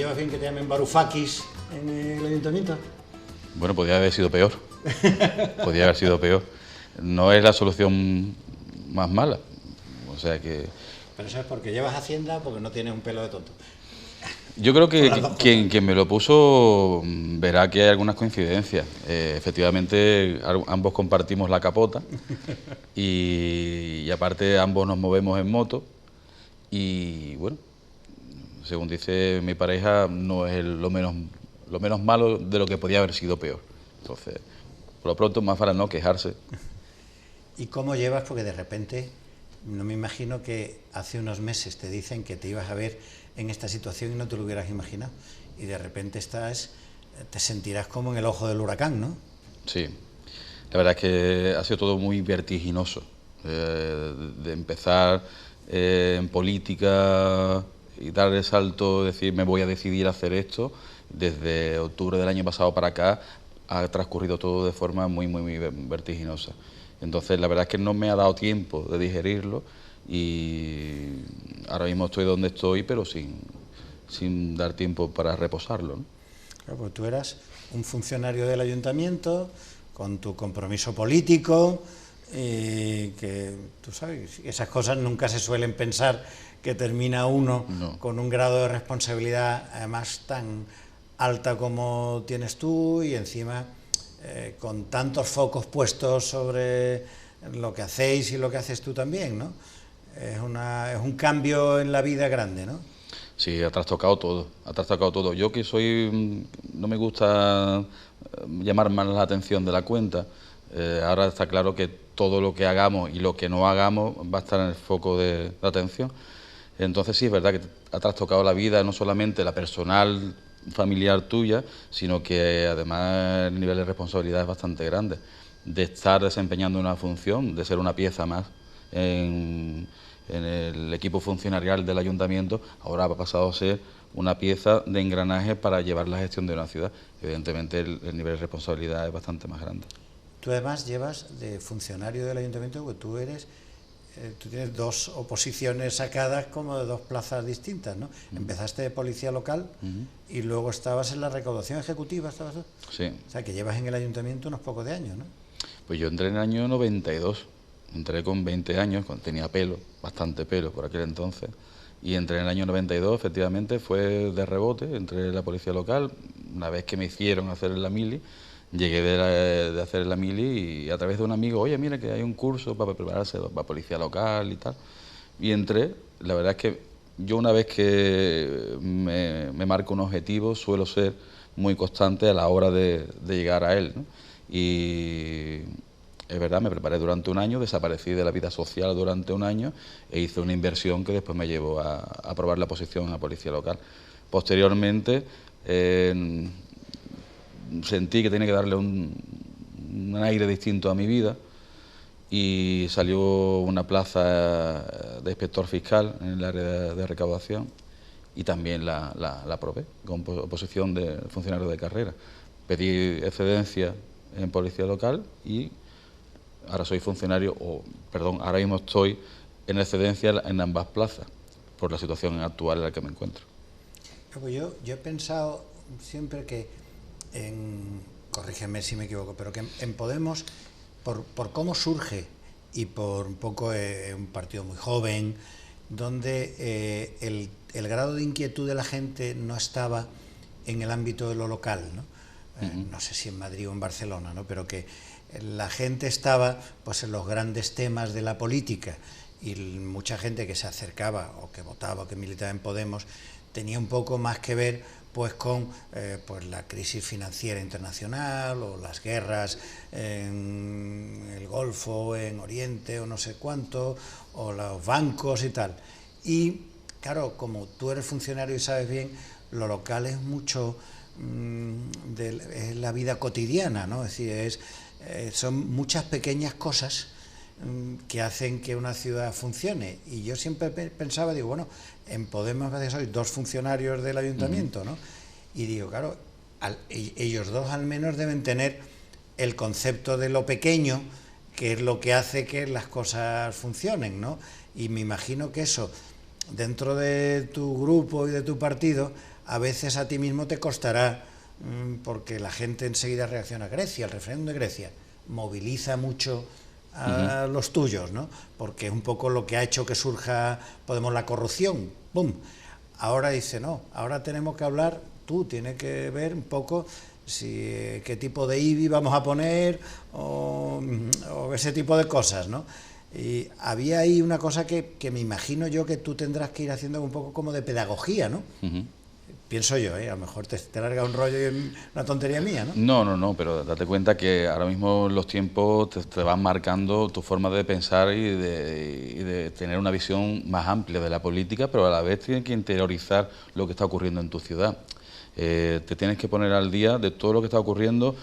llevas bien que te llamen Varoufakis en el ayuntamiento? Bueno, podría haber sido peor. Podría haber sido peor. No es la solución más mala. O sea que... Pero eso es porque llevas Hacienda, porque no tienes un pelo de tonto. Yo creo que quien me lo puso verá que hay algunas coincidencias. Efectivamente, ambos compartimos la capota y aparte ambos nos movemos en moto y bueno, según dice mi pareja, no es lo menos malo de lo que podía haber sido peor. Entonces, por lo pronto, más para no quejarse. ¿Y cómo llevas? Porque de repente, no me imagino que hace unos meses te dicen que te ibas a ver en esta situación y no te lo hubieras imaginado. Y de repente te sentirás como en el ojo del huracán, ¿no? Sí, la verdad es que ha sido todo muy vertiginoso. De empezar en política y dar el salto, decir me voy a decidir a hacer esto, desde octubre del año pasado para acá ha transcurrido todo de forma muy vertiginosa. Entonces la verdad es que no me ha dado tiempo de digerirlo y ahora mismo estoy donde estoy, pero sin dar tiempo para reposarlo, ¿no? Claro, pues tú eras un funcionario del ayuntamiento con tu compromiso político, que tú sabes, esas cosas nunca se suelen pensar que termina uno con un grado de responsabilidad además tan alta como tienes tú y encima con tantos focos puestos sobre lo que hacéis y lo que haces tú también, ¿no? Es un cambio en la vida grande, ¿no? Sí, ha trastocado todo, ha trastocado todo. Yo que no me gusta llamar más la atención de la cuenta, ahora está claro que todo lo que hagamos y lo que no hagamos va a estar en el foco de atención. Entonces sí, es verdad que ha trastocado la vida, no solamente la personal, familiar tuya, sino que además el nivel de responsabilidad es bastante grande. De estar desempeñando una función, de ser una pieza más en el equipo funcionarial del ayuntamiento, ahora ha pasado a ser una pieza de engranaje para llevar la gestión de una ciudad. Evidentemente el nivel de responsabilidad es bastante más grande. Tú además llevas de funcionario del ayuntamiento, porque tú tienes dos oposiciones sacadas como de dos plazas distintas, ¿no? Empezaste de policía local y luego estabas en la recaudación ejecutiva, ¿estabas tú? Sí. O sea, que llevas en el ayuntamiento unos pocos de años, ¿no? Pues yo entré en el año 92, entré con 20 años, tenía pelo, bastante pelo por aquel entonces, y entré en el año 92, efectivamente, fue de rebote, entré en la policía local, una vez que me hicieron hacer la mili, llegué de hacer la mili y a través de un amigo, oye, mira que hay un curso para prepararse para policía local y tal, y entré. La verdad es que yo una vez que me marco un objetivo suelo ser muy constante a la hora de llegar a él, ¿no? Y es verdad, me preparé durante un año, desaparecí de la vida social durante un año e hice una inversión que después me llevó a aprobar la posición en la policía local. Posteriormente sentí que tenía que darle un aire distinto a mi vida y salió una plaza de inspector fiscal en el área de recaudación y también la aprobé con posición de funcionario de carrera. Pedí excedencia en policía local y ahora soy funcionario, ahora mismo estoy en excedencia en ambas plazas por la situación actual en la que me encuentro. Pues yo he pensado siempre que corrígeme si me equivoco, pero que en Podemos, por cómo surge y por un poco un partido muy joven, donde el grado de inquietud de la gente no estaba en el ámbito de lo local, ¿no? No sé si en Madrid o en Barcelona, ¿no? Pero que la gente estaba pues en los grandes temas de la política y mucha gente que se acercaba o que votaba o que militaba en Podemos tenía un poco más que ver pues con pues la crisis financiera internacional o las guerras en el Golfo, en Oriente o no sé cuánto, o los bancos y tal. Y claro, como tú eres funcionario y sabes bien, lo local es mucho es la vida cotidiana, ¿no? Es decir, son muchas pequeñas cosas que hacen que una ciudad funcione. Y yo siempre pensaba, digo, bueno, en Podemos a veces sois dos funcionarios del ayuntamiento, ¿no? Y digo, claro, ellos dos al menos deben tener el concepto de lo pequeño, que es lo que hace que las cosas funcionen, ¿no? Y me imagino que eso, dentro de tu grupo y de tu partido, a veces a ti mismo te costará, porque la gente enseguida reacciona a Grecia, el referéndum de Grecia moviliza mucho a los tuyos, ¿no? Porque es un poco lo que ha hecho que surja Podemos, la corrupción, ¡pum! Ahora dice, no, ahora tenemos que hablar, tú tienes que ver un poco si qué tipo de IBI vamos a poner o ese tipo de cosas, ¿no? Y había ahí una cosa que me imagino yo que tú tendrás que ir haciendo un poco como de pedagogía, ¿no? Pienso yo, a lo mejor te larga un rollo y una tontería mía, ¿no? No, pero date cuenta que ahora mismo los tiempos te van marcando tu forma de pensar y de tener una visión más amplia de la política, pero a la vez tienes que interiorizar lo que está ocurriendo en tu ciudad. Te tienes que poner al día de todo lo que está ocurriendo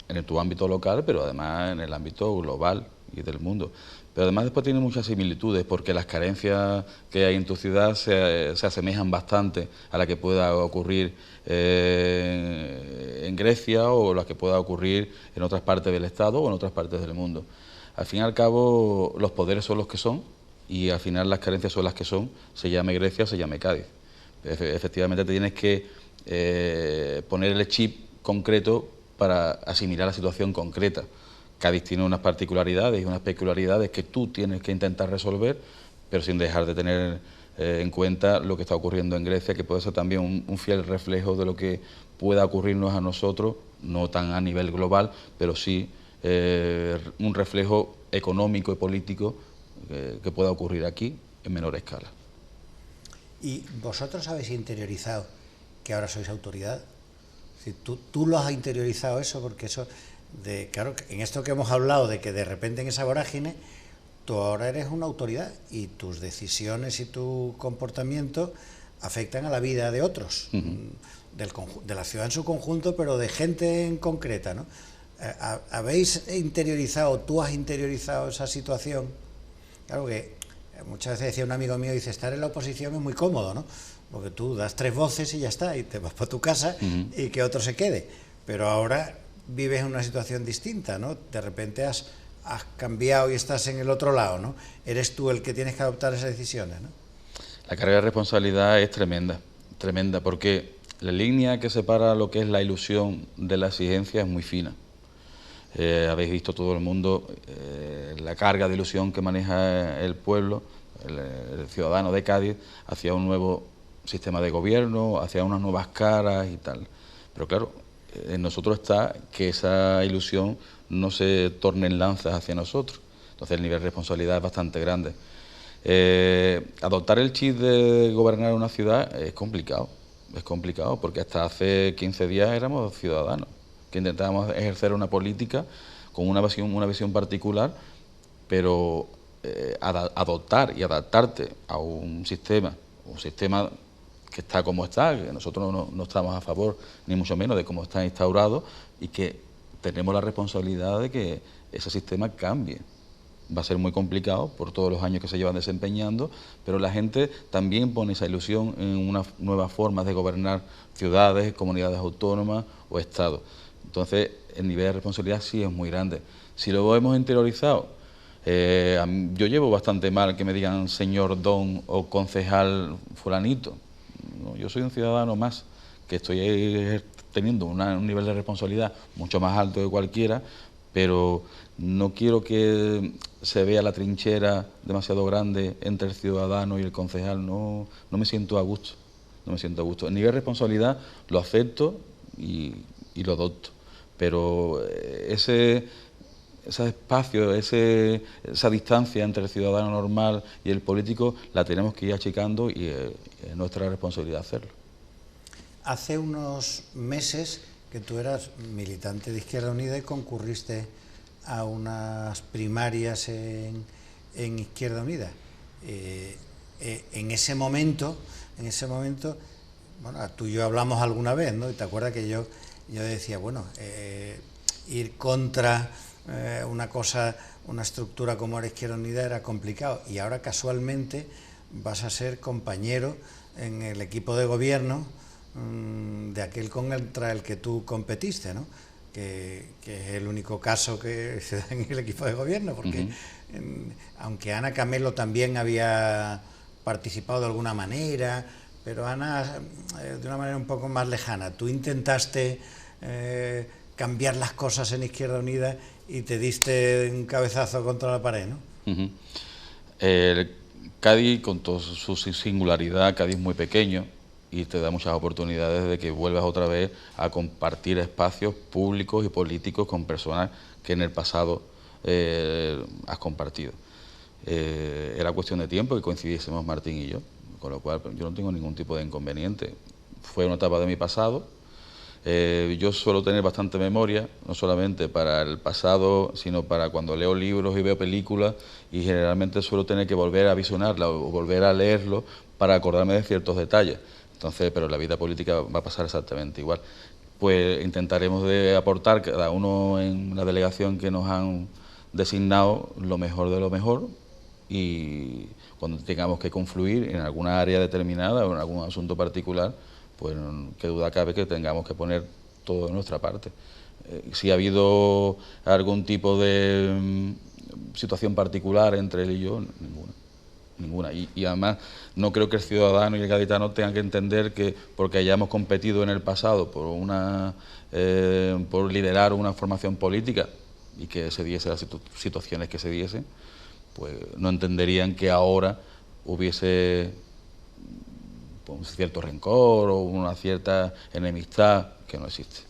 en tu ámbito local, pero además en el ámbito global y del mundo. Pero además después tiene muchas similitudes, porque las carencias que hay en tu ciudad se asemejan bastante a la que pueda ocurrir en Grecia o la que pueda ocurrir en otras partes del Estado o en otras partes del mundo. Al fin y al cabo, los poderes son los que son y al final las carencias son las que son, se llame Grecia o se llame Cádiz. Efectivamente te tienes que poner el chip concreto para asimilar la situación concreta. Cádiz tiene unas particularidades y unas peculiaridades que tú tienes que intentar resolver, pero sin dejar de tener en cuenta lo que está ocurriendo en Grecia, que puede ser también un fiel reflejo de lo que pueda ocurrirnos a nosotros, no tan a nivel global, pero sí un reflejo económico y político que pueda ocurrir aquí en menor escala. ¿Y vosotros habéis interiorizado que ahora sois autoridad? Si tú lo has interiorizado eso, porque eso... claro, en esto que hemos hablado de que de repente en esa vorágine tú ahora eres una autoridad y tus decisiones y tu comportamiento afectan a la vida de otros, de la ciudad en su conjunto, pero de gente en concreta, ¿no? ¿Habéis interiorizado, tú has interiorizado esa situación? Claro que muchas veces decía un amigo mío, dice, estar en la oposición es muy cómodo, ¿no? Porque tú das 3 voces y ya está, y te vas para tu casa y que otro se quede. Pero ahora vives en una situación distinta, ¿no? De repente has cambiado y estás en el otro lado, ¿no? Eres tú el que tienes que adoptar esas decisiones, ¿no? La carga de responsabilidad es tremenda, porque la línea que separa lo que es la ilusión de la exigencia es muy fina. Habéis visto todo el mundo la carga de ilusión que maneja el pueblo, el ciudadano de Cádiz, hacia un nuevo sistema de gobierno, hacia unas nuevas caras y tal. Pero claro, en nosotros está que esa ilusión no se torne en lanzas hacia nosotros. Entonces el nivel de responsabilidad es bastante grande. Adoptar el chip de gobernar una ciudad es complicado porque hasta hace 15 días éramos ciudadanos, que intentábamos ejercer una política con una visión particular, pero adoptar y adaptarte a un sistema que está como está, que nosotros no estamos a favor, ni mucho menos, de cómo está instaurado, y que tenemos la responsabilidad de que ese sistema cambie. Va a ser muy complicado por todos los años que se llevan desempeñando, pero la gente también pone esa ilusión en unas nuevas formas de gobernar ciudades, comunidades autónomas o estados. Entonces, el nivel de responsabilidad sí es muy grande. Si lo hemos interiorizado, yo llevo bastante mal que me digan señor don o concejal fulanito. No, yo soy un ciudadano más, que estoy teniendo un nivel de responsabilidad mucho más alto que cualquiera, pero no quiero que se vea la trinchera demasiado grande entre el ciudadano y el concejal. No me siento a gusto, El nivel de responsabilidad lo acepto y lo adopto, pero ese espacio, esa distancia entre el ciudadano normal y el político la tenemos que ir achicando y es nuestra responsabilidad hacerlo. Hace unos meses que tú eras militante de Izquierda Unida y concurriste a unas primarias en Izquierda Unida. En ese momento, bueno, tú y yo hablamos alguna vez, ¿no? Y te acuerdas que yo decía, bueno, ir contra una estructura como la Izquierda Unida era complicado, y ahora casualmente vas a ser compañero en el equipo de gobierno de aquel contra el que tú competiste, ¿no? Que es el único caso que se da en el equipo de gobierno, porque aunque Ana Camelo también había participado de alguna manera, pero Ana, de una manera un poco más lejana. Tú intentaste cambiar las cosas en Izquierda Unida y te diste un cabezazo contra la pared, ¿no? El Cádiz, con toda su singularidad, Cádiz es muy pequeño y te da muchas oportunidades de que vuelvas otra vez a compartir espacios públicos y políticos con personas que en el pasado has compartido. Era cuestión de tiempo que coincidiésemos Martín y yo, con lo cual yo no tengo ningún tipo de inconveniente. Fue una etapa de mi pasado. Yo suelo tener bastante memoria, no solamente para el pasado, sino para cuando leo libros y veo películas, y generalmente suelo tener que volver a visionarla o volver a leerlo para acordarme de ciertos detalles. Entonces, pero en la vida política va a pasar exactamente igual. Pues intentaremos de aportar cada uno en la delegación que nos han designado lo mejor de lo mejor, y cuando tengamos que confluir en alguna área determinada o en algún asunto particular, pues qué duda cabe que tengamos que poner todo de nuestra parte. Si ha habido algún tipo de situación particular entre él y yo, ninguna. Y además no creo que el ciudadano y el gaditano tengan que entender que porque hayamos competido en el pasado por liderar una formación política y que se diese las situaciones que se diesen, pues no entenderían que ahora hubiese un cierto rencor o una cierta enemistad que no existe.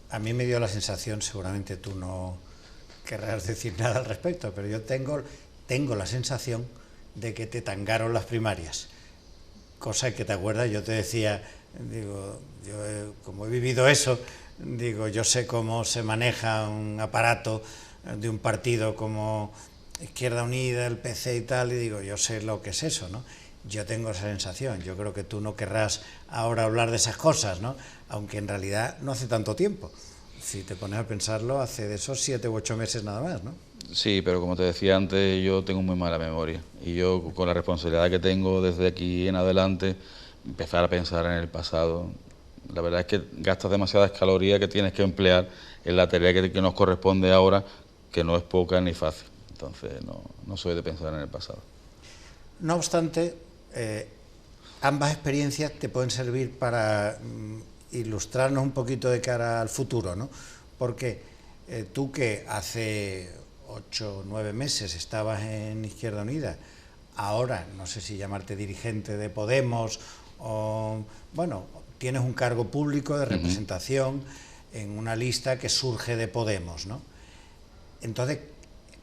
A mí me dio la sensación, seguramente tú no querrás decir nada al respecto, pero yo tengo la sensación de que te tangaron las primarias. Cosa que te acuerdas, yo te decía, digo, yo como he vivido eso, digo, yo sé cómo se maneja un aparato de un partido como Izquierda Unida, el PC y tal, y digo, yo sé lo que es eso, ¿no? Yo tengo esa sensación. Yo creo que tú no querrás ahora hablar de esas cosas, ¿no? Aunque en realidad no hace tanto tiempo. Si te pones a pensarlo, hace de esos 7 u 8 meses nada más, ¿no? Sí, pero como te decía antes, yo tengo muy mala memoria. Y yo, con la responsabilidad que tengo desde aquí en adelante, empezar a pensar en el pasado, la verdad es que gastas demasiadas calorías que tienes que emplear en la tarea que nos corresponde ahora, que no es poca ni fácil. Entonces, no soy de pensar en el pasado. No obstante, ambas experiencias te pueden servir para ilustrarnos un poquito de cara al futuro, ¿no? Porque tú, que hace 8 o 9 meses estabas en Izquierda Unida, ahora no sé si llamarte dirigente de Podemos o, bueno, tienes un cargo público de representación en una lista que surge de Podemos, ¿no? Entonces,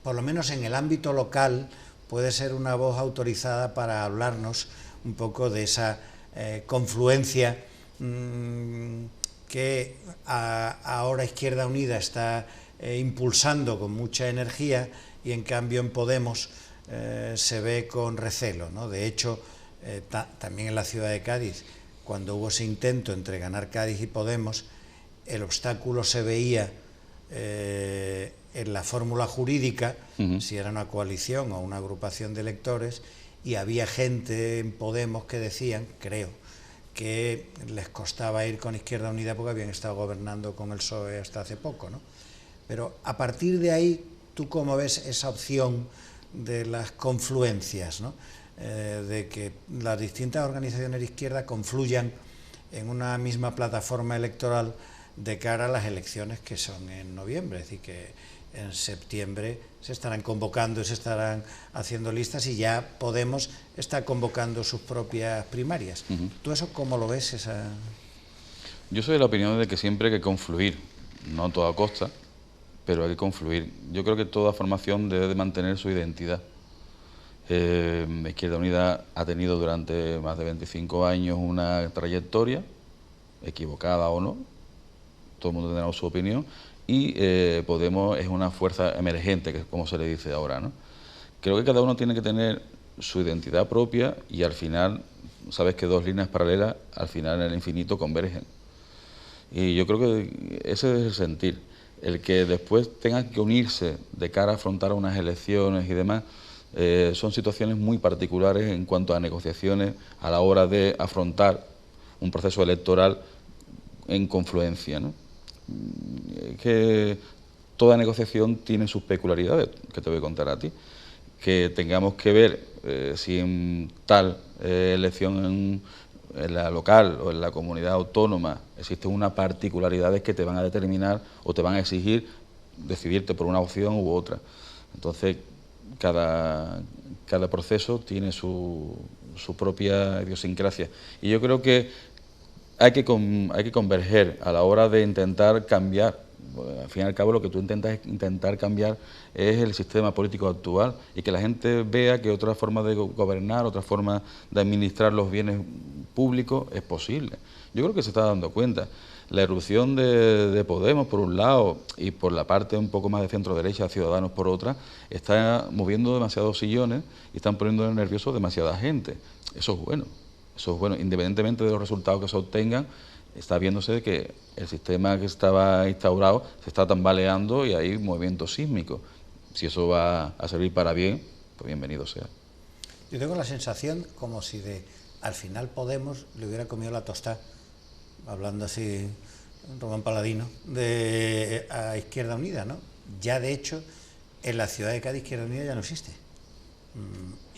por lo menos en el ámbito local, puede ser una voz autorizada para hablarnos un poco de esa confluencia que ahora Izquierda Unida está impulsando con mucha energía, y en cambio en Podemos se ve con recelo, ¿no? De hecho, también en la ciudad de Cádiz, cuando hubo ese intento entre ganar Cádiz y Podemos, el obstáculo se veía en la fórmula jurídica, si era una coalición o una agrupación de electores, y había gente en Podemos que decían, creo, que les costaba ir con Izquierda Unida porque habían estado gobernando con el PSOE hasta hace poco, ¿no? Pero a partir de ahí, ¿tú cómo ves esa opción de las confluencias, ¿no? De que las distintas organizaciones de izquierda confluyan en una misma plataforma electoral de cara a las elecciones que son en noviembre? Es decir, que en septiembre se estarán convocando y se estarán haciendo listas, y ya Podemos está convocando sus propias primarias. ¿Tú eso cómo lo ves? Yo soy de la opinión de que siempre hay que confluir, no a toda costa, pero hay que confluir. Yo creo que toda formación debe de mantener su identidad. Izquierda Unida ha tenido durante más de 25 años una trayectoria, equivocada o no, todo el mundo tendrá su opinión, y Podemos es una fuerza emergente, que es como se le dice ahora, ¿no? Creo que cada uno tiene que tener su identidad propia, y al final, sabes que dos líneas paralelas, al final en el infinito convergen. Y yo creo que ese es el sentir. El que después tengan que unirse de cara a afrontar unas elecciones y demás, son situaciones muy particulares en cuanto a negociaciones a la hora de afrontar un proceso electoral en confluencia, ¿no? Que toda negociación tiene sus peculiaridades, que te voy a contar a ti. Que tengamos que ver si en tal elección en la local o en la comunidad autónoma existen unas particularidades que te van a determinar o te van a exigir decidirte por una opción u otra. Entonces, cada proceso tiene su propia idiosincrasia. Y yo creo que hay que converger a la hora de intentar cambiar. Al fin y al cabo, lo que tú intentar cambiar es el sistema político actual y que la gente vea que otra forma de gobernar, otra forma de administrar los bienes públicos es posible. Yo creo que se está dando cuenta. La erupción de Podemos, por un lado, y por la parte un poco más de centro-derecha, Ciudadanos, por otra, está moviendo demasiados sillones y están poniendo nervioso demasiada gente. Eso es bueno. Eso es bueno, independientemente de los resultados que se obtengan, está viéndose que el sistema que estaba instaurado se está tambaleando y hay movimientos sísmicos. Si eso va a servir para bien, pues bienvenido sea. Yo tengo la sensación como si al final Podemos le hubiera comido la tostada, hablando así Román Paladino, a Izquierda Unida, ¿no? Ya de hecho, en la ciudad de Cádiz Izquierda Unida ya no existe.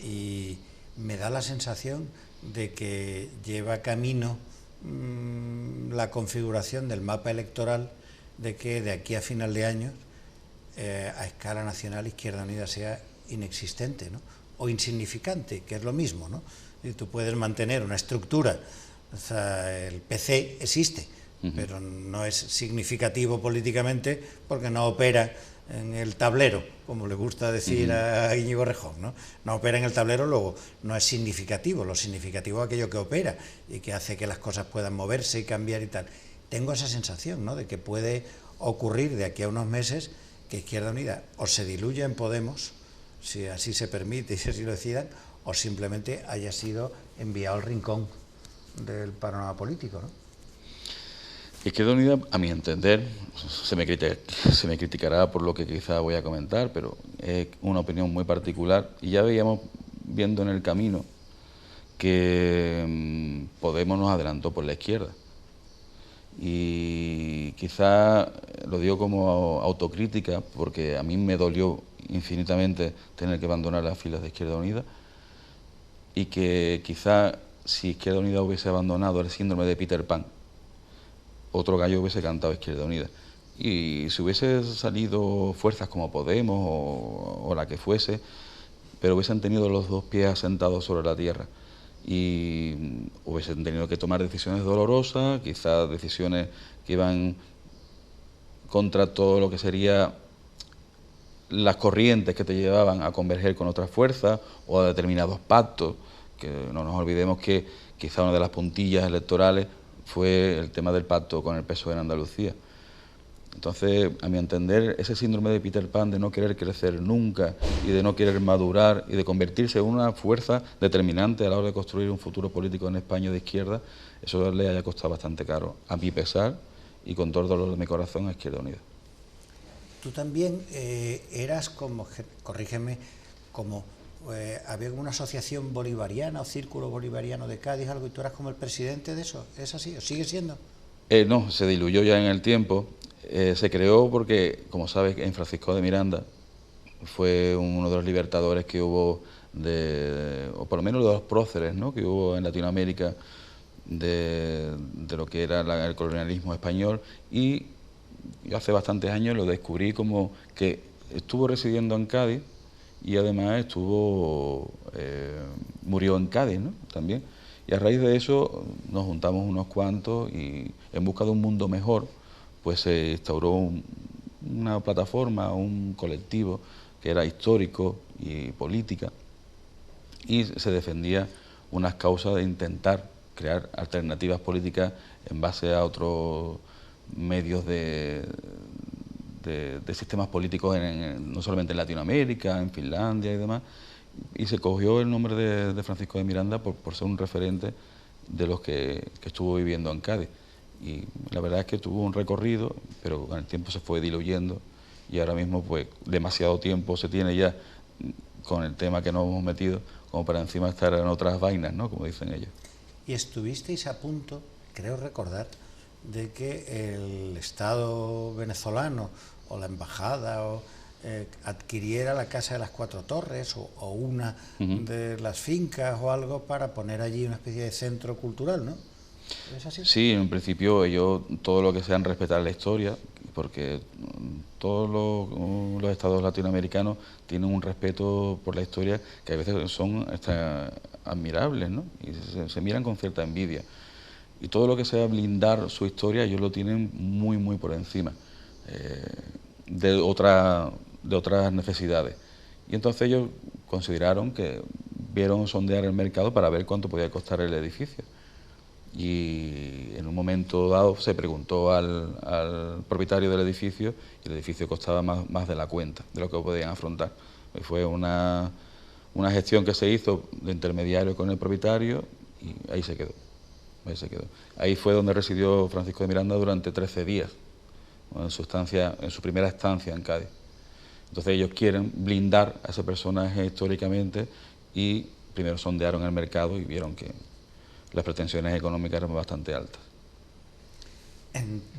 Y me da la sensación de que lleva camino la configuración del mapa electoral de que de aquí a final de año a escala nacional Izquierda Unida sea inexistente, ¿no? O insignificante, que es lo mismo, ¿no? Y tú puedes mantener una estructura, o sea, el PC existe, pero no es significativo políticamente porque no opera en el tablero, como le gusta decir a Íñigo Rejón, ¿no? No opera en el tablero, luego no es significativo. Lo significativo es aquello que opera y que hace que las cosas puedan moverse y cambiar y tal. Tengo esa sensación, ¿no?, de que puede ocurrir de aquí a unos meses que Izquierda Unida o se diluya en Podemos, si así se permite y si así lo decidan, o simplemente haya sido enviado al rincón del panorama político, ¿no? Izquierda Unida, a mi entender, se me criticará por lo que quizá voy a comentar, pero es una opinión muy particular y ya veíamos viendo en el camino que Podemos nos adelantó por la izquierda. Y quizá lo digo como autocrítica porque a mí me dolió infinitamente tener que abandonar las filas de Izquierda Unida y que quizá si Izquierda Unida hubiese abandonado el síndrome de Peter Pan, otro gallo hubiese cantado Izquierda Unida. Y si hubiese salido fuerzas como Podemos o la que fuese, pero hubiesen tenido los dos pies asentados sobre la tierra y hubiesen tenido que tomar decisiones dolorosas, quizás decisiones que iban contra todo lo que sería las corrientes que te llevaban a converger con otras fuerzas o a determinados pactos, que no nos olvidemos que quizá una de las puntillas electorales fue el tema del pacto con el PSOE en Andalucía. Entonces, a mi entender, ese síndrome de Peter Pan de no querer crecer nunca y de no querer madurar y de convertirse en una fuerza determinante a la hora de construir un futuro político en España de izquierda, eso le haya costado bastante caro, a mi pesar y con todo el dolor de mi corazón, a Izquierda Unida. Tú también eras como, corrígeme, como había como una asociación bolivariana o círculo bolivariano de Cádiz, algo, y tú eras como el presidente de eso, ¿es así? ¿O sigue siendo? No, se diluyó ya en el tiempo. Se creó porque, como sabes, en Francisco de Miranda fue uno de los libertadores que hubo, o por lo menos de los próceres, ¿no?, que hubo en Latinoamérica de lo que era el colonialismo español, y hace bastantes años lo descubrí como que estuvo residiendo en Cádiz y además murió en Cádiz, ¿no?, también. Y a raíz de eso nos juntamos unos cuantos y en busca de un mundo mejor, pues se instauró una plataforma, un colectivo que era histórico y política, y se defendía unas causas de intentar crear alternativas políticas en base a otros medios de sistemas políticos no solamente en Latinoamérica, en Finlandia y demás, y se cogió el nombre de Francisco de Miranda por ser un referente de los que estuvo viviendo en Cádiz. Y la verdad es que tuvo un recorrido, pero con el tiempo se fue diluyendo y ahora mismo pues demasiado tiempo se tiene ya con el tema que nos hemos metido como para encima estar en otras vainas, ¿no?, como dicen ellos. Y estuvisteis a punto, creo recordar, de que el Estado venezolano o la embajada adquiriera la Casa de las Cuatro Torres o una Ujú. de las fincas o algo para poner allí una especie de centro cultural, ¿no? ¿Es así? Sí, en principio ellos todo lo que sean respetar la historia, porque todos los estados latinoamericanos tienen un respeto por la historia que a veces son hasta admirables, ¿no? Y se miran con cierta envidia. Y todo lo que sea blindar su historia, ellos lo tienen muy, muy por encima eh, de otras necesidades. Y entonces ellos consideraron que vieron sondear el mercado para ver cuánto podía costar el edificio. Y en un momento dado se preguntó al propietario del edificio y el edificio costaba más de la cuenta, de lo que podían afrontar. Y fue una gestión que se hizo de intermediario con el propietario y ahí se quedó. Ahí se quedó. Ahí fue donde residió Francisco de Miranda durante 13 días, en su primera estancia en Cádiz. Entonces ellos quieren blindar a ese personaje históricamente y primero sondearon el mercado y vieron que las pretensiones económicas eran bastante altas.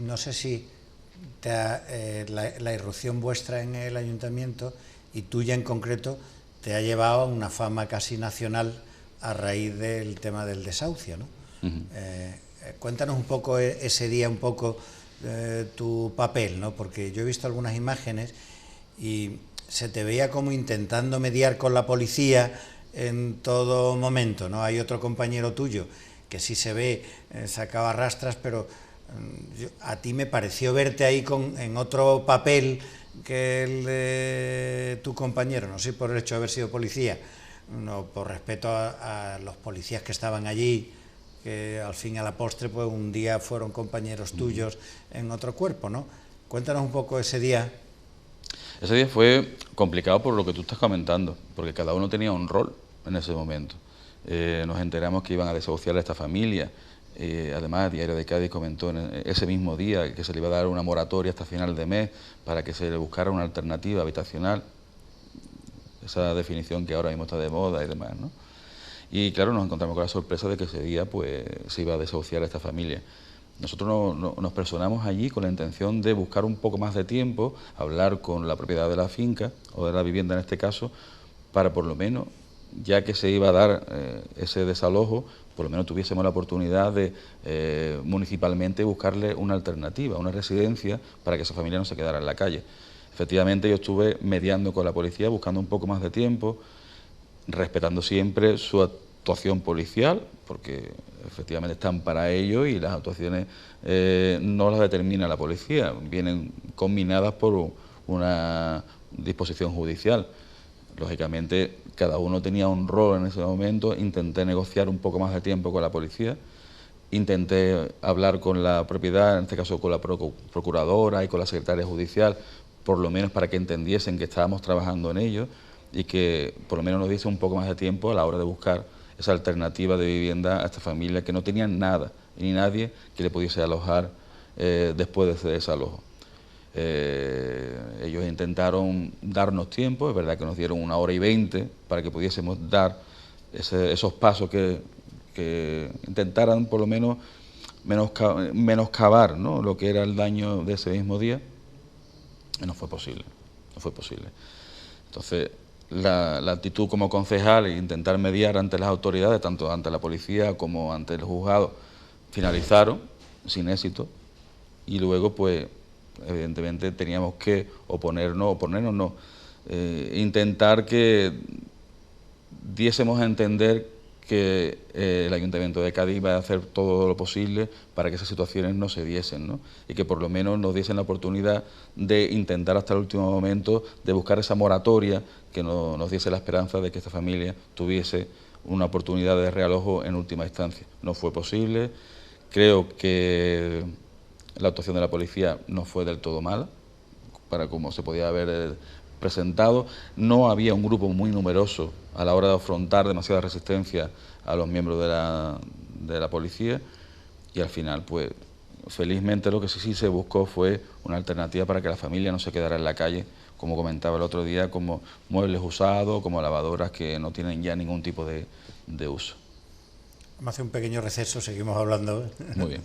No sé si la irrupción vuestra en el ayuntamiento y tuya en concreto te ha llevado a una fama casi nacional a raíz del tema del desahucio, ¿no? Cuéntanos un poco ese día, un poco tu papel, ¿no? Porque yo he visto algunas imágenes y se te veía como intentando mediar con la policía en todo momento, ¿no? Hay otro compañero tuyo que sí se ve, sacaba rastras, pero a ti me pareció verte ahí en otro papel que el de tu compañero, no sé por el hecho de haber sido policía, no por respeto a los policías que estaban allí, que al fin y a la postre pues un día fueron compañeros tuyos en otro cuerpo, ¿no? Cuéntanos un poco ese día. Ese día fue complicado por lo que tú estás comentando, porque cada uno tenía un rol en ese momento. Nos enteramos que iban a desahuciar a esta familia. Además, Diario de Cádiz comentó en ese mismo día que se le iba a dar una moratoria hasta final de mes para que se le buscara una alternativa habitacional. Esa definición que ahora mismo está de moda y demás, ¿no? Y claro, nos encontramos con la sorpresa de que ese día pues se iba a desahuciar a esta familia. Nosotros nos personamos allí con la intención de buscar un poco más de tiempo, hablar con la propiedad de la finca, o de la vivienda en este caso, para por lo menos, ya que se iba a dar ese desalojo, por lo menos tuviésemos la oportunidad de municipalmente buscarle una alternativa, una residencia, para que esa familia no se quedara en la calle. Efectivamente, yo estuve mediando con la policía, buscando un poco más de tiempo, respetando siempre su actuación policial, porque efectivamente están para ello y las actuaciones no las determina la policía, vienen combinadas por una disposición judicial. Lógicamente, cada uno tenía un rol en ese momento, intenté negociar un poco más de tiempo con la policía, intenté hablar con la propiedad, en este caso con la procuradora y con la secretaria judicial, por lo menos para que entendiesen que estábamos trabajando en ello y que por lo menos nos diese un poco más de tiempo a la hora de buscar esa alternativa de vivienda a esta familia que no tenían nada ni nadie que le pudiese alojar después de ese desalojo. Ellos intentaron darnos tiempo, es verdad que nos dieron 1 hora y 20 para que pudiésemos dar esos pasos que intentaran por lo menos menoscabar, ¿no?, lo que era el daño de ese mismo día, y no fue posible, no fue posible. Entonces, la actitud como concejal e intentar mediar ante las autoridades, tanto ante la policía como ante el juzgado, finalizaron sin éxito y luego, pues, evidentemente teníamos que intentar que diésemos a entender que el Ayuntamiento de Cádiz iba a hacer todo lo posible para que esas situaciones no se diesen, ¿no? Y que por lo menos nos diesen la oportunidad de intentar hasta el último momento de buscar esa moratoria que nos diese la esperanza de que esta familia tuviese una oportunidad de realojo en última instancia. No fue posible. Creo que la actuación de la policía no fue del todo mala, para como se podía haber presentado. No había un grupo muy numeroso a la hora de afrontar demasiada resistencia a los miembros de la policía y al final, pues, felizmente lo que sí se buscó fue una alternativa para que la familia no se quedara en la calle, como comentaba el otro día, como muebles usados, como lavadoras que no tienen ya ningún tipo de uso. Vamos a hacer un pequeño receso, seguimos hablando. Muy bien.